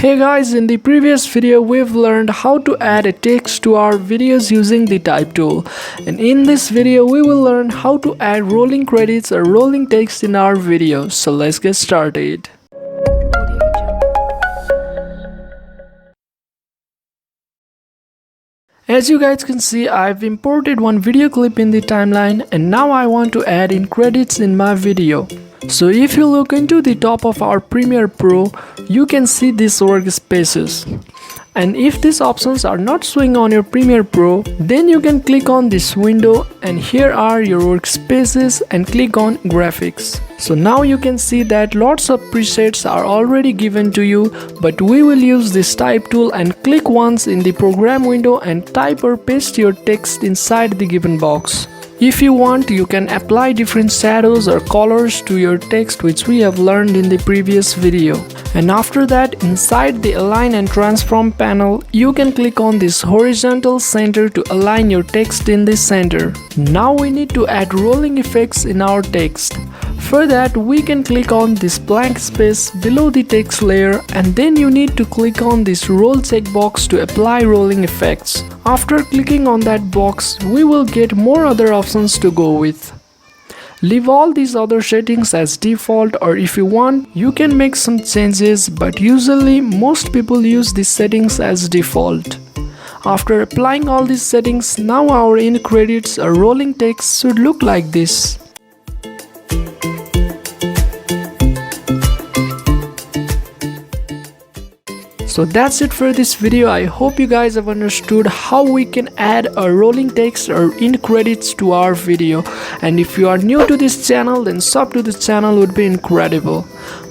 Hey guys, in the previous video we've learned how to add a text to our videos using the type tool, and in this video we will learn how to add rolling credits or rolling text in our videos. So let's get started. As you guys can see, I've imported one video clip in the timeline and now I want to add in credits in my video. So if you look into the top of our Premiere Pro, you can see these workspaces. And if these options are not showing on your Premiere Pro, then you can click on this window and here are your workspaces and click on graphics. So now you can see that lots of presets are already given to you, but we will use this type tool and click once in the program window and type or paste your text inside the given box. If you want, you can apply different shadows or colors to your text, which we have learned in the previous video. And after that, inside the Align and Transform panel, you can click on this horizontal center to align your text in the center. Now we need to add rolling effects in our text. For that, we can click on this blank space below the text layer, and then you need to click on this roll checkbox to apply rolling effects. After clicking on that box, we will get more other options to go with. Leave all these other settings as default, or if you want, you can make some changes, but usually most people use these settings as default. After applying all these settings, now our end credits or rolling text should look like this. So that's it for this video. I hope you guys have understood how we can add a rolling text or end credits to our video. And if you are new to this channel, then sub to the channel would be incredible.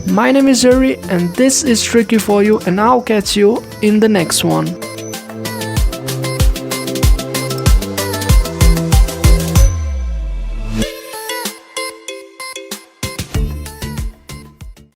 My name is Harry and this is Tricky For You, and I'll catch you in the next one.